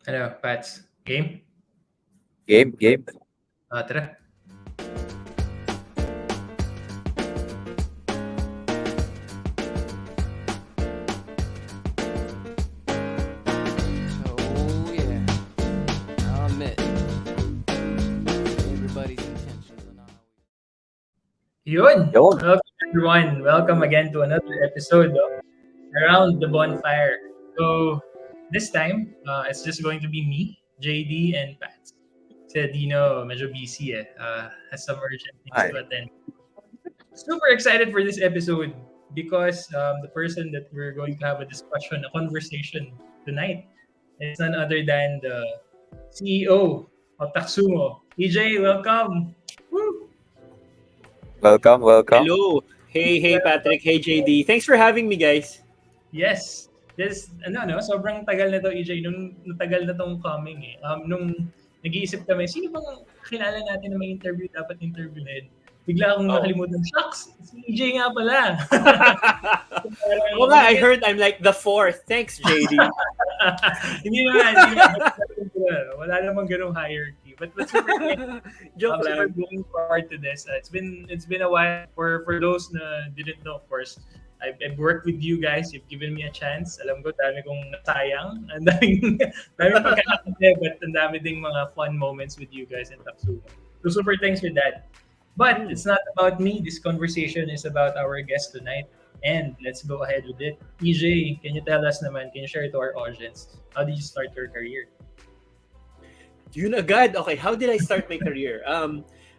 Ano, Pats? Game? Game, game. Tara. So yeah, I'll admit everybody's intentions on how Yun! Yun. Welcome everyone. Welcome again to another episode of Around the Bonfire. So, this time, it's just going to be me, JD, and Pats. Si Dino, medyo busy eh. Has some urgent things Hi. to attend. Super excited for this episode because the person that we're going to have a discussion, a conversation tonight is none other than the CEO of Taxumo. EJ, welcome! Woo! Welcome, welcome. Hello. Hey Patrick. Hey JD. Thanks for having me, guys. Yes. Sobrang tagal na to, EJ, nung natagal na tong coming eh. Nung nag-iisip kami, sino bang kilala natin na may interview dapat interviewin? Bigla akong Oh. nakalimutan, shucks, si EJ nga pala. Oo nga, I heard I'm like the fourth. Thanks, JD. hindi naman. Wala namang ganung hierarchy. But super Joke super lang. looking forward to this. It's been a while for those na didn't know, of course. I've worked with you guys. You've given me a chance. Alam ko, dami kong nasayang. Ang daming pagkakatabi, but ang dami ding mga fun moments with you guys in Taxumo. So super thanks for that. But it's not about me. This conversation is about our guest tonight. And let's go ahead with it. EJ, can you tell us naman, can you share to our audience, how did you start your career? Yun agad. Okay, how did I start my career?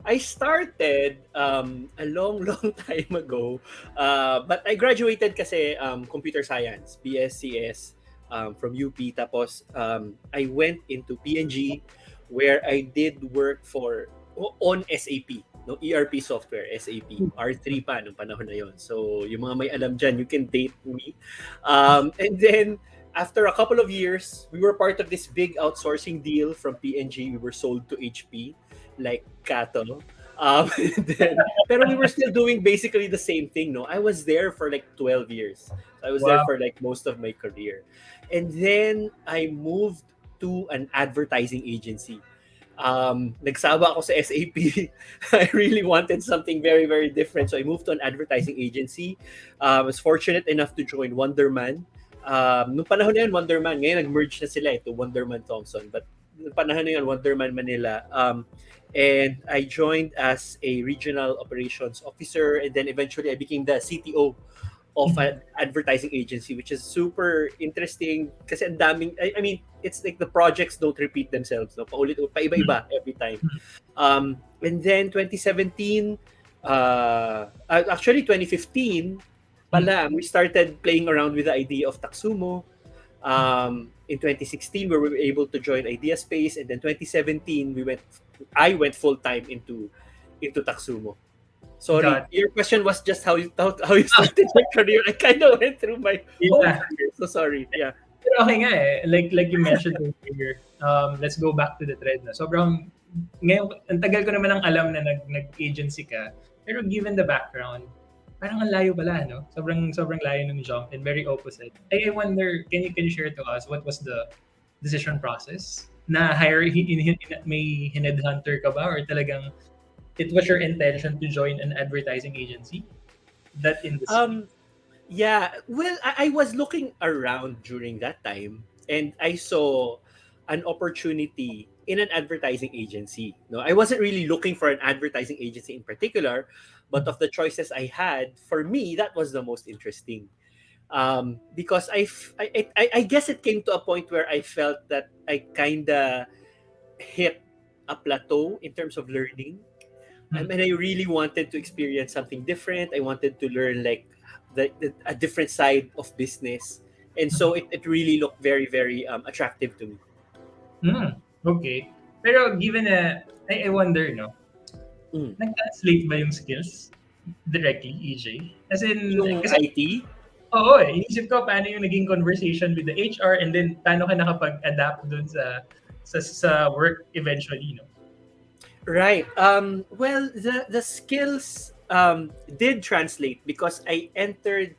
I started a long time ago. But I graduated kasi computer science, BSCS from UP. Tapos I went into PNG where I did work on SAP. No, ERP software, SAP. R3 pa nung panahon na yon. So, yung mga may alam dyan, you can date me. And then, after a couple of years, we were part of this big outsourcing deal from PNG. We were sold to HP, like cattle. Then, pero we were still doing basically the same thing. No, I was there for like 12 years. So I was there Wow. for like most of my career, and then I moved to an advertising agency. Nagsawa ako sa SAP. I really wanted something very, very different. So I moved to an advertising agency. I was fortunate enough to join Wonderman. Nung panahon na yun, Wonderman, ngayon nag-merge na sila to Wonderman Thompson. But nung panahon na yun, Wonderman Manila. And I joined as a regional operations officer, and then eventually I became the CTO of an advertising agency, which is super interesting kasi ang daming, I mean, it's like the projects don't repeat themselves, no? Paiba-iba every time. And then 2017, actually 2015 pala, we started playing around with the idea of Taxumo. In 2016, we were able to join Idea Space, and then 2017, I went full time into Taxumo. Sorry, Got your question was just how you started your career. I kind of went through my whole Yeah. career. So sorry. Yeah. Pero okay nga eh. Like you mentioned earlier, let's go back to the thread na. Sobrang, ngayon, ang tagal ko naman ang alam na nag-agency ka. Pero given the background, parang ang layo pala, no? Sobrang layo ng jump and very opposite. I wonder, can you share to us what was the decision process? Na hire, may headhunter ka ba? Or talagang it was your intention to join an advertising agency? That industry? Yeah. Well, I was looking around during that time, and I saw an opportunity in an advertising agency. No, I wasn't really looking for an advertising agency in particular, but of the choices I had, for me, that was the most interesting. Because I guess it came to a point where I felt that I kind of hit a plateau in terms of learning. And I really wanted to experience something different. I wanted to learn like a different side of business. And so it really looked very, very attractive to me. Okay. Pero given na, I wonder, no? Mm. Nag-translate ba yung skills directly, EJ? As in, Yung kasi, IT, oo eh, inisip ko paano yung naging conversation with the HR and then paano ka nakapag-adapt dun sa work eventually, no? right. Well, the skills did translate because I entered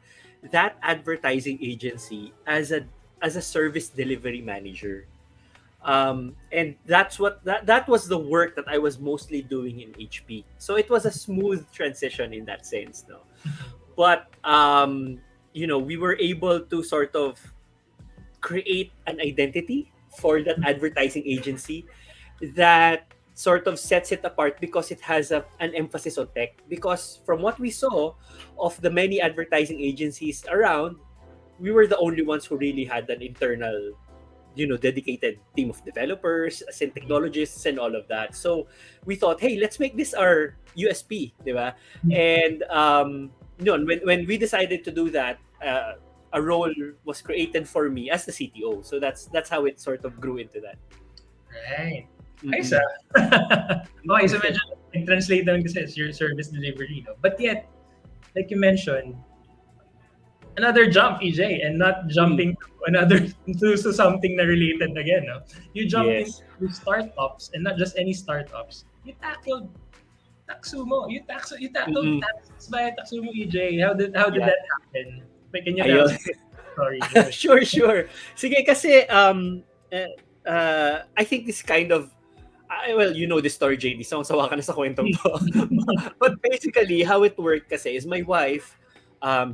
that advertising agency as a service delivery manager. And that was the work that I was mostly doing in HP. So it was a smooth transition in that sense, no. But we were able to sort of create an identity for that advertising agency that sort of sets it apart because it has an emphasis on tech. Because from what we saw of the many advertising agencies around, we were the only ones who really had an internal, dedicated team of developers and technologists and all of that. So we thought, hey, let's make this our USP, di ba? And when we decided to do that, a role was created for me as the CTO. So that's how it sort of grew into that. Right. Mm-mm. Ayos ah. Okay, so medyo nag-translate naman kasi as your service delivery, no? But yet, like you mentioned, another jump, EJ, and not jumping to another to something na related again, no? You jumped Yes. into startups, and not just any startups. You tackled Taxumo. You tackled Mm-mm. taxes by Taxumo, EJ. How did Yeah. that happen? Wait, can you tell Ayun. us? Sorry. Go ahead. Sure. Sige, kasi I think this kind of well, you know the story, JD. Sawa ka na sa kwentong to. But basically, how it worked kasi is my wife,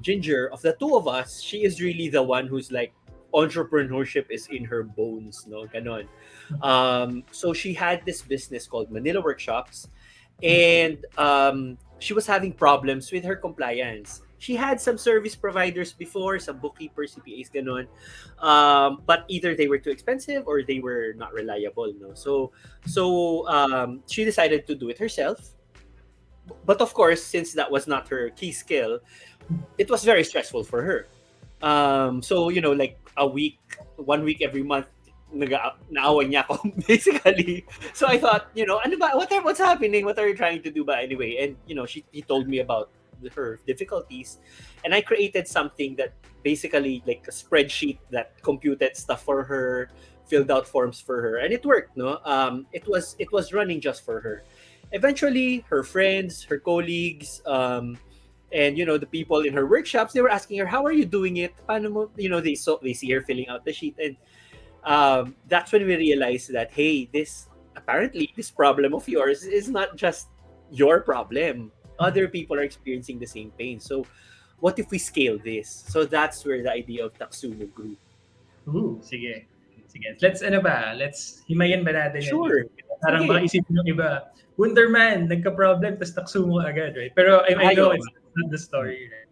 Ginger, of the two of us, she is really the one who's like, entrepreneurship is in her bones, no? Ganon. So she had this business called Manila Workshops, and she was having problems with her compliance. She had some service providers before, some bookkeepers, CPAs, ganon. But either they were too expensive or they were not reliable, no? So she decided to do it herself. But of course, since that was not her key skill, it was very stressful for her. So like one week every month, naawan niya ako basically. So I thought, ano ba, what's happening? What are you trying to do? But anyway, and he told me about her difficulties, and I created something that basically like a spreadsheet that computed stuff for her, filled out forms for her, and it worked. No, it was running just for her. Eventually, her friends, her colleagues, and the people in her workshops, they were asking her, "How are you doing it? Paano mo?" They see her filling out the sheet, and that's when we realized that, hey, this problem of yours is not just your problem. Other people are experiencing the same pain. So what if we scale this? So that's where the idea of Taxumo grew. Ooh, sige. Let's himayin ba natin yan? Sure. Parang Sige. baka isipin ng iba, Wonderman, nagka-problem, tapos Taxumo agad, right? Pero I know Ayun. it's not the story, right?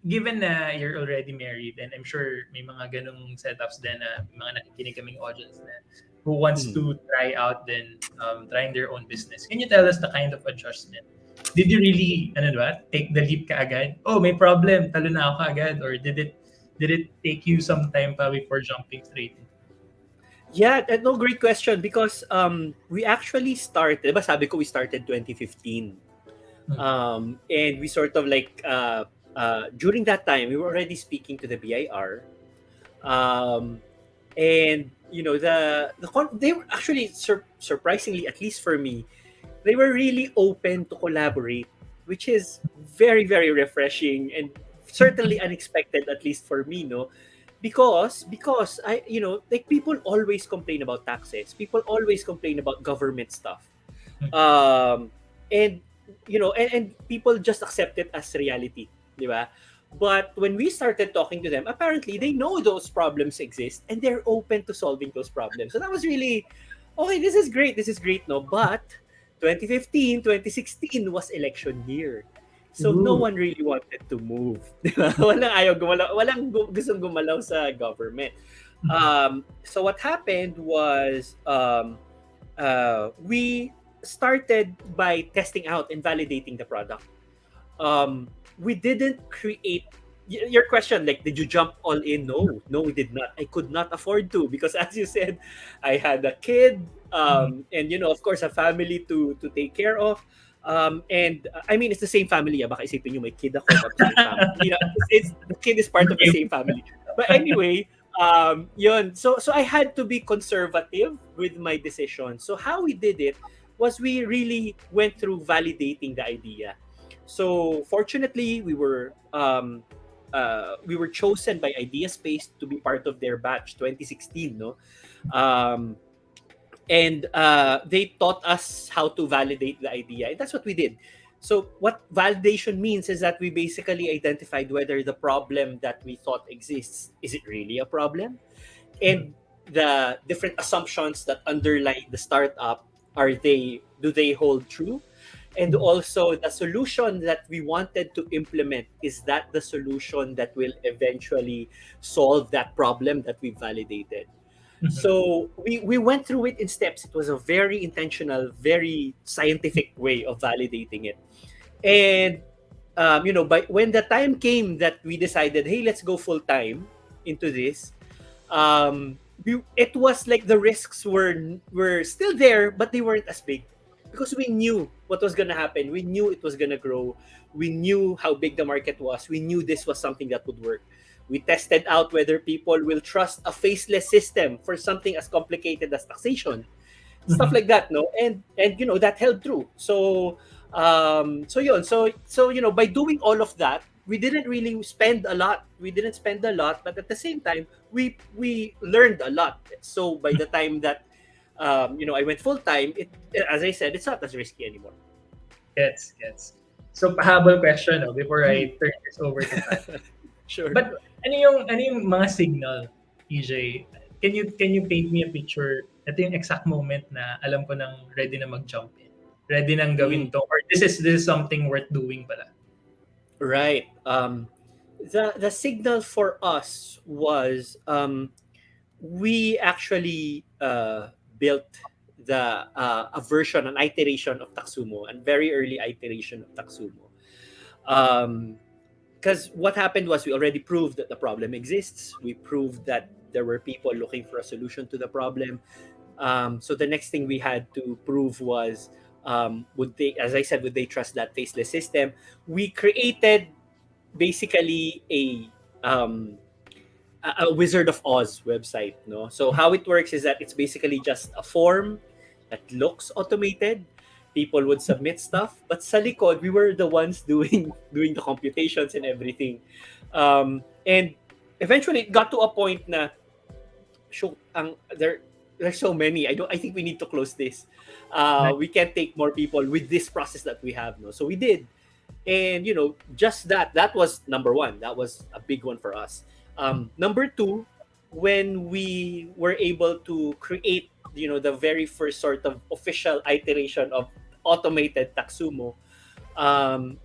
Given na you're already married, and I'm sure may mga ganung setups din na mga nakikinig kaming audience na who wants to try out then trying their own business. Can you tell us the kind of adjustment? Did you really, take the leap ka agad? Oh, may problem, talo na ako agad, or did it take you some time pa before jumping straight in? Yeah, no, great question, because we actually started, diba sabi ko we started 2015. And we sort of like during that time we were already speaking to the BIR, and they were actually surprisingly, at least for me, they were really open to collaborate, which is very, very refreshing and certainly unexpected, at least for me, no? Because I like, people always complain about taxes, people always complain about government stuff, and and people just accept it as reality, di ba? But when we started talking to them, apparently they know those problems exist and they're open to solving those problems. So that was really, okay, this is great, no? But 2015, 2016 was election year. So no one really wanted to move. Walang gustong gumalaw sa government. So what happened was we started by testing out and validating the product. We didn't create, your question, like, did you jump all in? No, we did not. I could not afford to, because as you said, I had a kid, and of course a family to take care of. And I mean, it's the same family. Baka isipin nyo may kid ako, but same family. It's the kid is part of the same family. But anyway, yun. So I had to be conservative with my decision. So how we did it was we really went through validating the idea. So fortunately, we were chosen by Idea Space to be part of their batch 2016. No, Um, and they taught us how to validate the idea, and that's what we did. So what validation means is that we basically identified whether the problem that we thought exists, is it really a problem, and the different assumptions that underlie the startup, are they do they hold true, and also the solution that we wanted to implement, is that the solution that will eventually solve that problem that we validated. So we went through it in steps. It was a very intentional, very scientific way of validating it. And by when the time came that we decided, hey, let's go full time into this, it was like the risks were still there, but they weren't as big, because we knew what was gonna happen. We knew it was gonna grow. We knew how big the market was. We knew this was something that would work. We tested out whether people will trust a faceless system for something as complicated as taxation, stuff like that, no, and that held true. So by doing all of that, we didn't really spend a lot. We didn't spend a lot, but at the same time, we learned a lot. So by the time that I went full time, it, as I said, it's not as risky anymore. Gets. So pahabol question, no, before I turn this over to Pat. Sure. But ano yung mga signal, EJ? Can you paint me a picture? Ito yung exact moment na alam ko nang ready na mag-jump in. Ready nang gawin to, or this is something worth doing pala. Right. The signal for us was, we actually built a version, an iteration of Taxumo, a very early iteration of Taxumo. Because what happened was, we already proved that the problem exists. We proved that there were people looking for a solution to the problem. So the next thing we had to prove was, would they, as I said, would they trust that faceless system? We created basically a Wizard of Oz website, no? So how it works is that it's basically just a form that looks automated. People would submit stuff, but sa likod, we were the ones doing the computations and everything. And eventually, it got to a point na, shoot, there's so many. I think we need to close this. We can't take more people with this process that we have, no? So we did. And just that was number one. That was a big one for us. Number two, when we were able to create the very first sort of official iteration of automated Taxumo,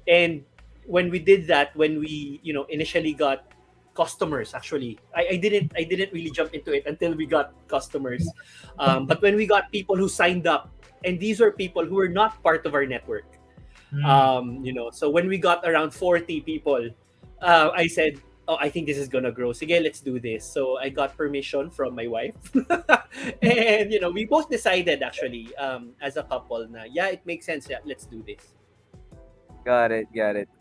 and when we did that, when we initially got customers, actually I didn't really jump into it until we got customers, but when we got people who signed up, and these were people who were not part of our network, so when we got around 40 people, I said, oh, I think this is gonna grow. Sige, let's do this. So I got permission from my wife, and we both decided, actually, as a couple, na yeah, it makes sense. Yeah, let's do this. Got it.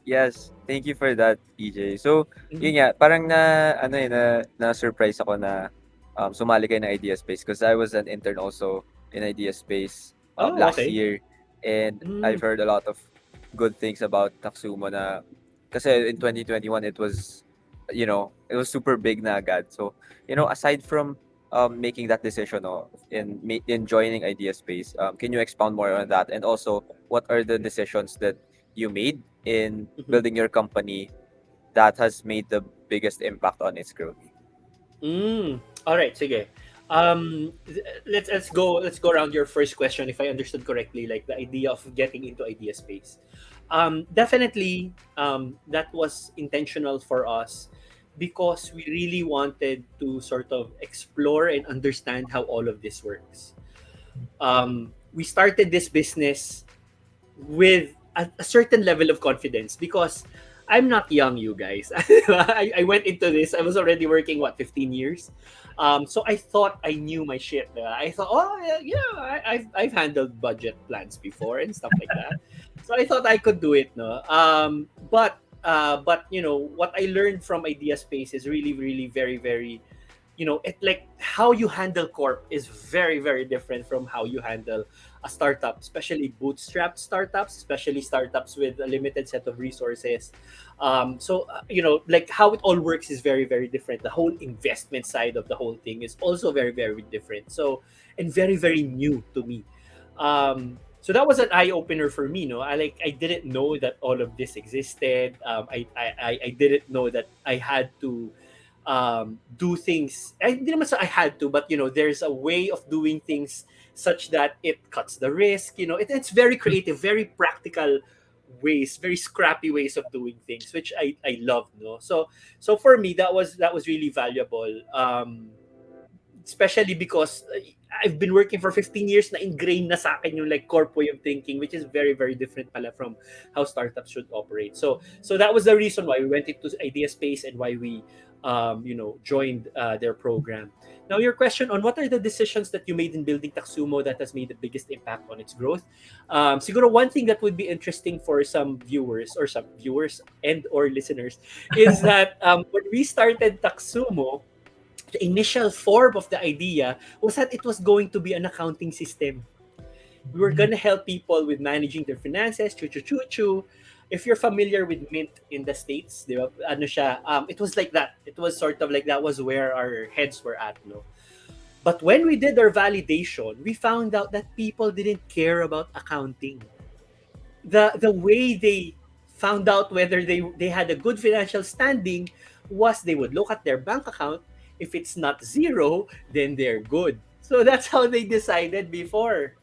Yes, thank you for that, EJ. So, yun nga, parang na surprise ako na sumali kayo ng Idea Space, because I was an intern also in Idea Space last Okay. year, and I've heard a lot of good things about Taxumo na, kasi in 2021 it was super big na agad. So, aside from making that decision in joining Idea Space, can you expound more on that? And also, what are the decisions that you made in building your company that has made the biggest impact on its growth? All right, sige. Let's go around your first question, if I understood correctly, like the idea of getting into Idea Space. Definitely, that was intentional for us, because we really wanted to sort of explore and understand how all of this works. We started this business with a certain level of confidence, because I'm not young, you guys. I went into this, I was already working, 15 years? So I thought I knew my shit. I thought, I've handled budget plans before and stuff like that. So I thought I could do it, no? But what I learned from Idea Space is really, really very, very it like how you handle corp is very very different from how you handle a startup, especially bootstrapped startups, especially startups with a limited set of resources. Like how it all works is very very different. The whole investment side of the whole thing is also very very different. So, and very very new to me. So that was an eye opener for me. No, I didn't know that all of this existed. I didn't know that I had to do things. I didn't say I had to, but there's a way of doing things such that it cuts the risk. It's very creative, very practical ways, very scrappy ways of doing things, which I love. No, so for me that was really valuable. Especially because I've been working for 15 years na ingrained na sa akin yung like corp way of thinking, which is very very different pala from how startups should operate. So that was the reason why we went into Idea Space and why we joined their program. Now your question on what are the decisions that you made in building Taxumo that has made the biggest impact on its growth. Siguro one thing that would be interesting for some viewers and or listeners is that when we started Taxumo, the initial form of the idea was that it was going to be an accounting system. We were gonna help people with managing their finances, chu chu chu chu. If you're familiar with Mint in the States, di ba? Ano siya, it was like that. It was sort of like that was where our heads were at, no? But when we did our validation, we found out that people didn't care about accounting. The way they found out whether they had a good financial standing was they would look at their bank account. If it's not zero, then they're good. So that's how they decided before,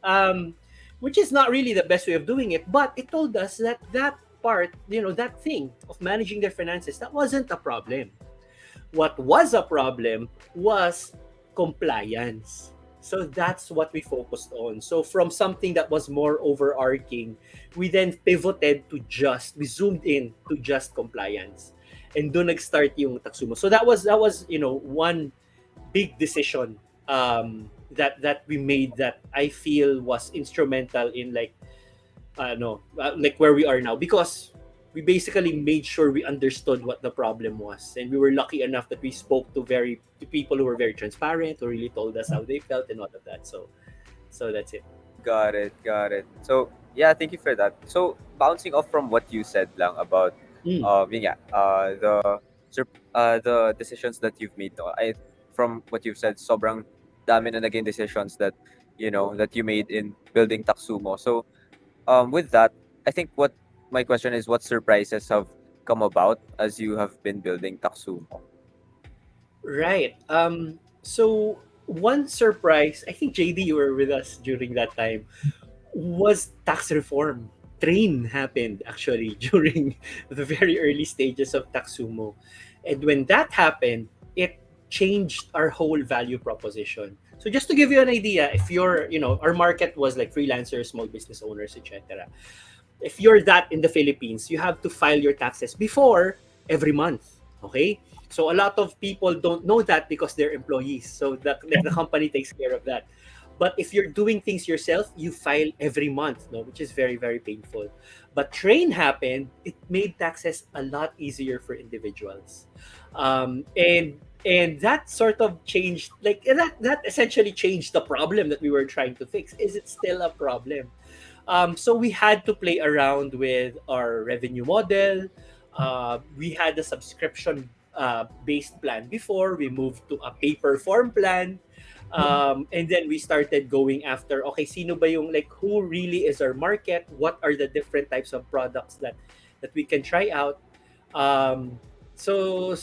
which is not really the best way of doing it. But it told us that that part, that thing of managing their finances, that wasn't a problem. What was a problem was compliance. So that's what we focused on. So from something that was more overarching, we then pivoted we zoomed in to just compliance. And doon nag-start yung Taxumo. So that was one big decision that we made that I feel was instrumental in like where we are now, because we basically made sure we understood what the problem was, and we were lucky enough that we spoke to people who were very transparent, who really told us how they felt and all of that. So that's it. Got it. So yeah, thank you for that. So bouncing off from what you said lang about yun nga, the decisions that you've made, no? From what you've said, sobrang dami na naging decisions that that you made in building Taxumo. So with that, I think what my question is, what surprises have come about as you have been building Taxumo? Right. So one surprise, I think JD, you were with us during that time, was tax reform. Train happened actually during the very early stages of Taxumo. And when that happened, it changed our whole value proposition. So just to give you an idea, if you're, our market was like freelancers, small business owners, etc. If you're that in the Philippines, you have to file your taxes before every month. Okay? So a lot of people don't know that because they're employees. So the company takes care of that. But if you're doing things yourself, you file every month, no, which is very, very painful. But Train happened, it made taxes a lot easier for individuals. And that sort of changed, like that essentially changed the problem that we were trying to fix. Is it still a problem? So we had to play around with our revenue model. We had a subscription based plan before. We moved to a pay per form plan. And then we started going after, okay, sino ba yung, like, who really is our market? What are the different types of products that we can try out? So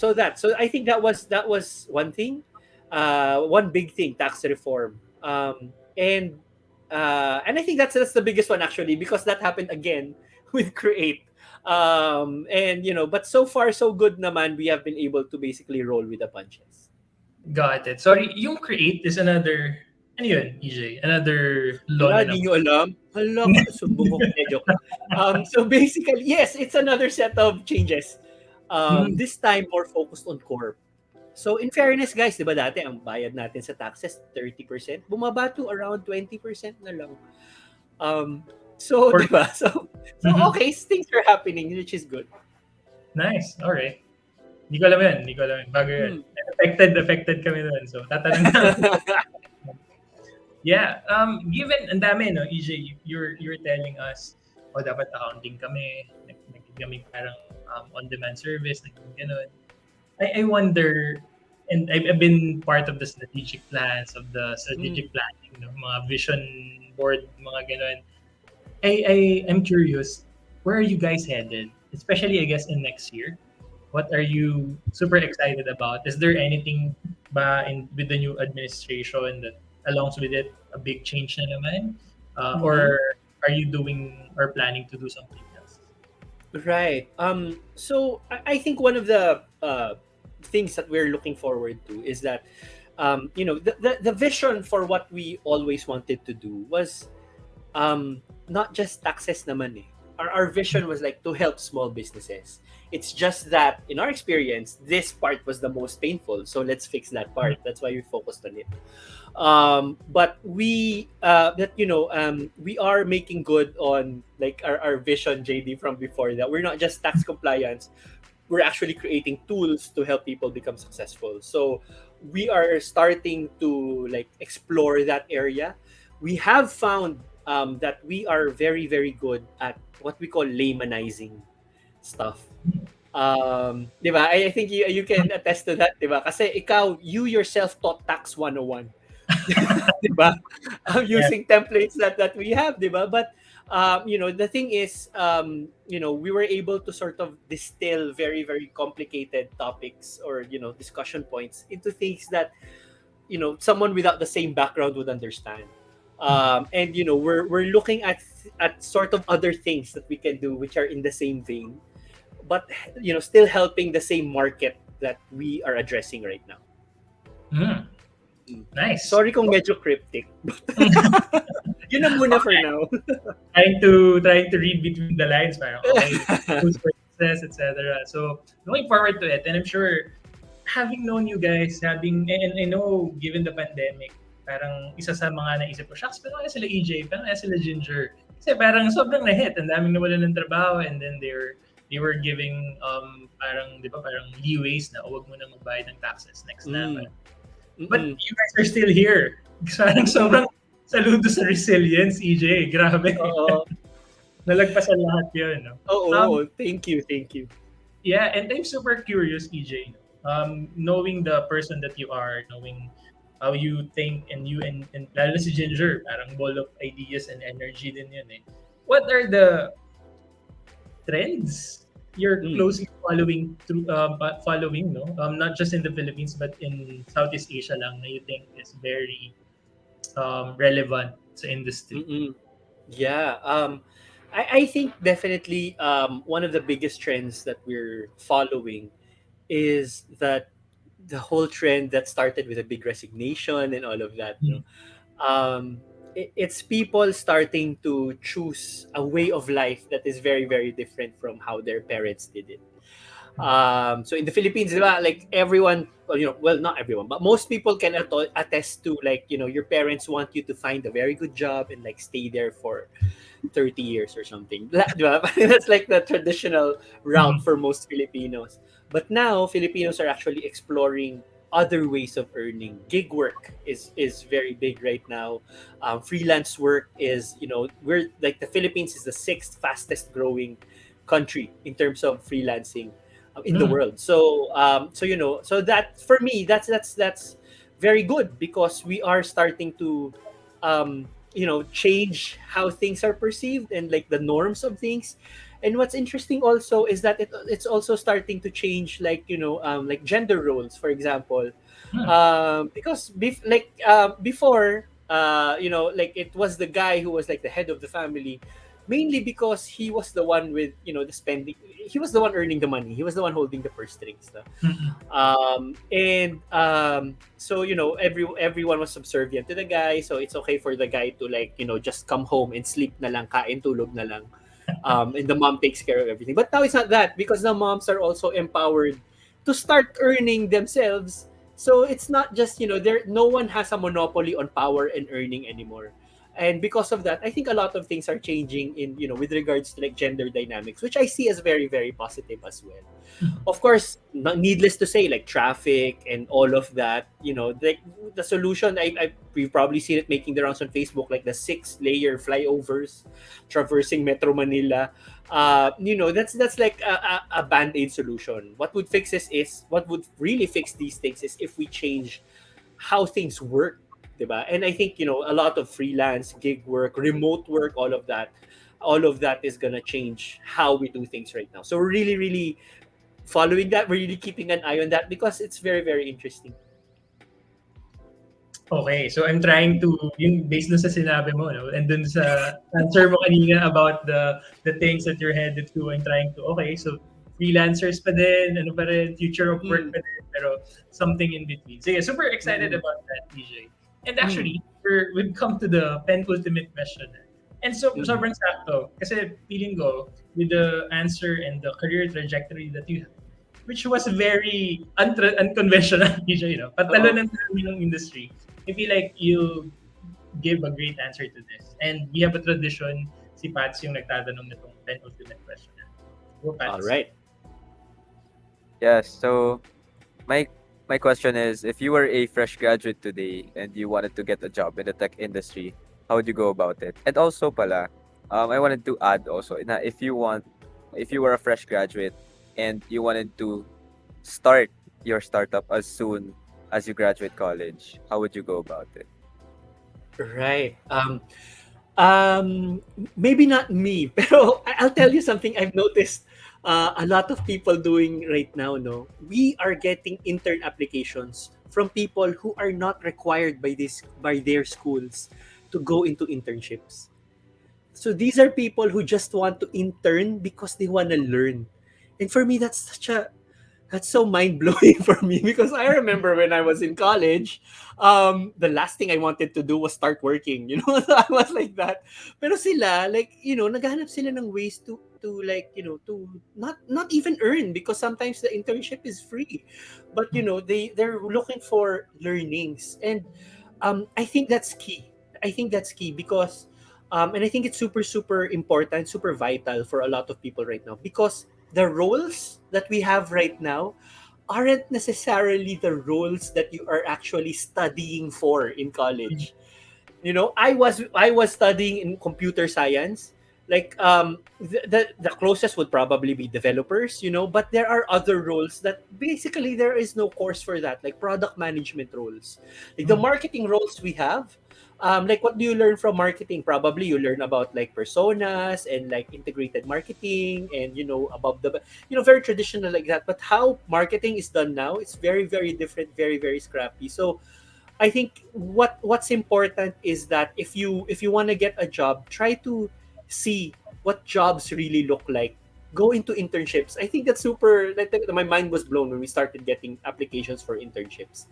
I think that was one thing, one big thing, tax reform. And I think that's the biggest one actually, because that happened again with Create. And but so far so good naman, we have been able to basically roll with the punches. Got it. Sorry, yung Create is another, ano yun, EJ? Another law Wala, na di nyo alam. Hala, sumbong ko kanya, joke. So basically, yes, it's another set of changes. This time, more focused on core. So in fairness, guys, di ba dati ang bayad natin sa taxes, 30%? Bumaba to around 20% na lang. So, di ba? So okay, things are happening, which is good. Nice. All right. Hindi ko alam yan, hindi ko alam yan. Bago yan. Affected kami doon. So, tatanong namin. Yeah, given ang dami no, EJ, you're telling us dapat accounting kami, naging kami parang on-demand service, naging ganun. I wonder, and I've been part of the strategic plans, of the strategic planning, no, mga vision board, mga ganun. I'm curious, where are you guys headed? Especially, I guess, in next year. What are you super excited about? Is there anything ba with the new administration that along with it a big change na naman? Or are you doing or planning to do something else? Right. So I think one of the things that we're looking forward to is that, the vision for what we always wanted to do was not just taxes naman eh. Our vision was like to help small businesses. It's just that in our experience, this part was the most painful. So let's fix that part. That's why we focused on it. But we we are making good on like our vision, JD, from before, that we're not just tax compliance. We're actually creating tools to help people become successful. So we are starting to like explore that area. We have found that we are very, very good at what we call laymanizing stuff. Di ba? I think you can attest to that, di ba? Kasi you yourself taught Tax 101. Di ba? Using templates that we have, di ba? But the thing is, we were able to sort of distill very, very complicated topics or, discussion points into things that, someone without the same background would understand. And we're looking at sort of other things that we can do which are in the same vein, but still helping the same market that we are addressing right now. Nice. Sorry kung medyo cryptic. Yun na muna for now. trying to read between the lines, parang okay, who's for success, etc. So looking forward to it, and I'm sure having known you guys, and I know given the pandemic, parang isa sa mga naisip ko, shucks, pero kaya sila EJ, pero kaya sila Ginger. Kasi parang sobrang na-hit, ang daming nawalan ng trabaho, and then they were giving parang, di ba, parang leeways na, huwag mo na magbayad ng taxes next na. But you guys are still here. Parang sobrang saludo sa resilience, EJ. Grabe. Nalagpasan lahat yun. No? Thank you. Yeah, and I'm super curious, EJ. Knowing the person that you are, knowing how you think, and lalo na si Ginger, parang ball of ideas and energy din yun eh. What are the trends you're closely following no? Not just in the Philippines but in Southeast Asia lang, na you think is very relevant sa industry? Yeah. I think definitely one of the biggest trends that we're following is that the whole trend that started with a big resignation and all of that. It's people starting to choose a way of life that is very, very different from how their parents did it. So in the Philippines, diba, like everyone, well, not everyone, but most people can attest to, like, your parents want you to find a very good job and like stay there for 30 years or something. Diba? That's like the traditional route for most Filipinos. But now Filipinos are actually exploring other ways of earning. Gig work is very big right now. Freelance work is, we're like, the Philippines is the 6th fastest growing country in terms of freelancing in the world. So so that, for me, that's very good, because we are starting to change how things are perceived and like the norms of things. And what's interesting also is that it's also starting to change, like, like gender roles, for example. Because before, like, it was the guy who was like the head of the family, mainly because he was the one with, the spending. He was the one earning the money. He was the one holding the purse strings. So, everyone was subservient to the guy. So it's okay for the guy to, like, just come home and sleep na lang, kain, tulog na lang. And the mom takes care of everything. But now it's not that, because the moms are also empowered to start earning themselves. So it's not just, no one has a monopoly on power and earning anymore. And because of that, I think a lot of things are changing in, with regards to like gender dynamics, which I see as very, very positive as well. Of course, not needless to say, like traffic and all of that, the solution, we've probably seen it making the rounds on Facebook, like the 6-layer flyovers traversing Metro Manila. That's like a band-aid solution. What would really fix these things is if we change how things work, diba? And I think, a lot of freelance, gig work, remote work, all of that is gonna change how we do things right now. So we're really, really following that. We're really keeping an eye on that because it's very, very interesting. Okay, so I'm trying to, yung based dun sa sinabi mo, no? And dun sa answer mo kanina about the things that you're headed to, I'm trying to, okay, so freelancers pa din, ano pa rin, future of work pa din, pero something in between. So yeah, super excited about that, EJ. And actually, we've come to the penultimate question. And so, sobrang sakto. Kasi feeling ko, with the answer and the career trajectory that you have, which was very unconventional, EJ, patalo ng industry. I feel like you give a great answer to this. And we have a tradition, si Pats yung nagtatanong nitong penultimate question. Go, Pats. All right. Yes. So my my question is, if you were a fresh graduate today and you wanted to get a job in the tech industry, how would you go about it? And also pala, I wanted to add also na if you were a fresh graduate and you wanted to start your startup as soon as you graduate college, how would you go about it? Right. Maybe not me, pero I'll tell you something I've noticed a lot of people doing right now, no? We are getting intern applications from people who are not required by their schools to go into internships. So these are people who just want to intern because they want to learn. And for me, that's so mind blowing for me because I remember when I was in college, the last thing I wanted to do was start working. So I was like that. Pero sila, like, naghahanap sila ng ways to like, to not even earn because sometimes the internship is free, but they're looking for learnings, and I think that's key. I think that's key because, and I think it's super, super important, super vital for a lot of people right now because the roles that we have right now aren't necessarily the roles that you are actually studying for in college. I was studying in computer science. Like the closest would probably be developers, but there are other roles that basically there is no course for that, like product management roles. Like the marketing roles we have, like what do you learn from marketing? Probably you learn about like personas and like integrated marketing and about the very traditional like that. But how marketing is done now, it's very, very different, very, very scrappy. So I think what's important is that if you want to get a job, try to see what jobs really look like. Go into internships. I think that's super. Like, my mind was blown when we started getting applications for internships,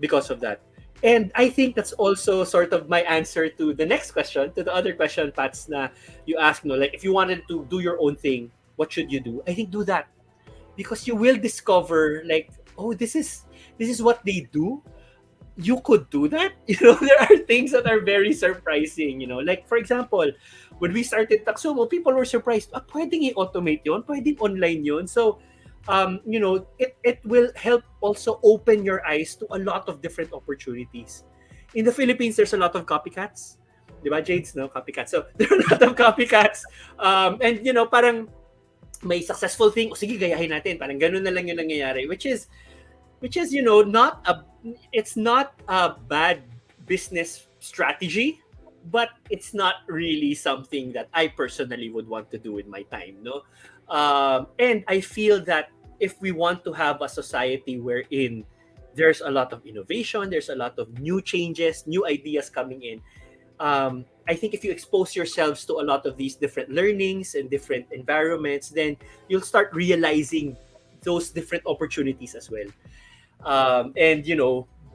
because of that. And I think that's also sort of my answer to the next question, to the other question, Pats, na you asked, like if you wanted to do your own thing, what should you do? I think do that because you will discover like, oh, this is what they do. You could do that. There are things that are very surprising. Like for example, when we started Taxumo, people were surprised. Pwedeng i-automate yon, pwedeng online yon. So, it will help also open your eyes to a lot of different opportunities. In the Philippines, there's a lot of copycats. Diba, Jades, no? Copycats. So, there are a lot of copycats. And, parang may successful thing, sige, gayahin natin. Parang ganun na lang yung nangyayari. Which is, it's not a bad business strategy, but it's not really something that I personally would want to do with my time, no? And I feel that if we want to have a society wherein there's a lot of innovation, there's a lot of new changes, new ideas coming in, I think if you expose yourselves to a lot of these different learnings and different environments, then you'll start realizing those different opportunities as well. And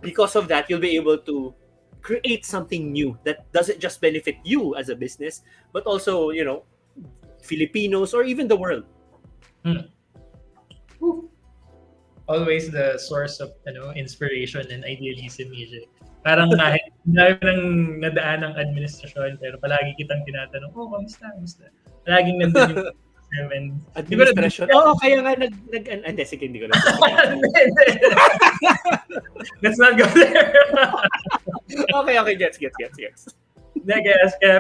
because of that, you'll be able to create something new that doesn't just benefit you as a business, but also Filipinos or even the world. Always the source of inspiration and idealism, EJ. Parang kahit dami nang nadaan ng administrasyon, pero palagi kitang tinatanong, oh, kamusta? Palaging nandun yung and di ko na Administration. Oo, kaya nga hindi, sige, hindi ko na. Let's not go there. Okay, gets. Kaya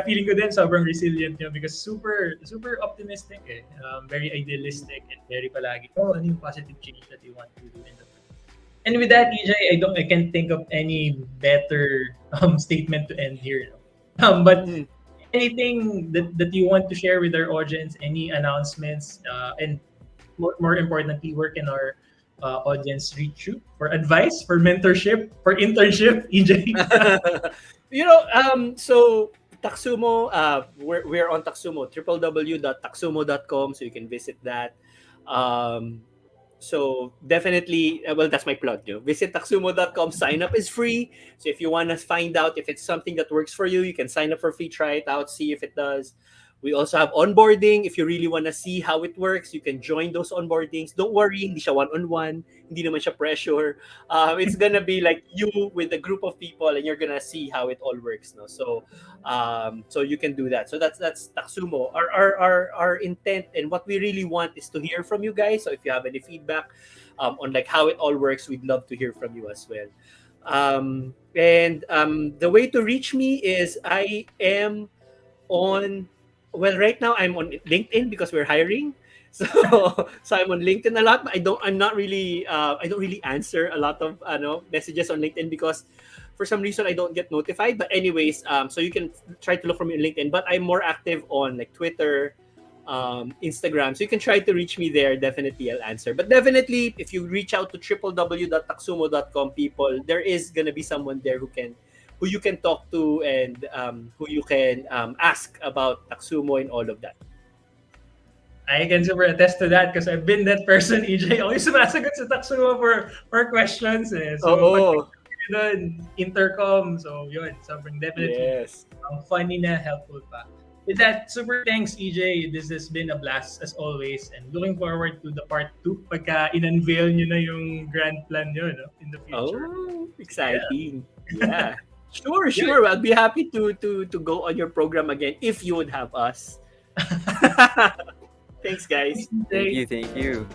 feeling ko din sobrang resilient niya because super optimistic eh. Very idealistic and very palagi, ano yung positive change that you want to do in the world. And with that, EJ, I can't think of any better statement to end here. But anything that you want to share with our audience, any announcements, and more importantly, where can our audience reach you for advice, for mentorship, for internship, EJ? So Taxumo, we're on Taxumo, www.taxumo.com, so you can visit that. So definitely, well, that's my plug. Visit taxumo.com. Sign up is free. So if you want to find out if it's something that works for you, you can sign up for free, try it out, see if it does. We also have onboarding. If you really want to see how it works, you can join those onboardings. Don't worry, hindi siya one-on-one. Hindi naman siya pressure. It's gonna be like you with a group of people, and you're gonna see how it all works. No, so you can do that. So that's Taxumo. Our intent and what we really want is to hear from you guys. So if you have any feedback on like how it all works, we'd love to hear from you as well. The way to reach me is I am on. Well, right now I'm on LinkedIn because we're hiring. So I'm on LinkedIn a lot. But I don't really answer a lot of messages on LinkedIn because for some reason I don't get notified. But anyways, so you can try to look for me on LinkedIn. But I'm more active on like Twitter, Instagram. So you can try to reach me there. Definitely I'll answer. But definitely if you reach out to www.taxumo.com, people, there is gonna be someone there who you can talk to and who you can ask about Taxumo and all of that. I can super attest to that because I've been that person, EJ. Always sumasagot sa Taxumo for questions eh. So, intercom. So, yun. Sobrang definitely. Yes. Funny na, helpful pa. With that, super thanks, EJ. This has been a blast as always. And looking forward to the part 2 pagka in-unveil nyo na yung grand plan nyo in the future. Oh, exciting. Yeah. Sure. I'll be happy to go on your program again if you would have us. Thanks, guys. Thank you.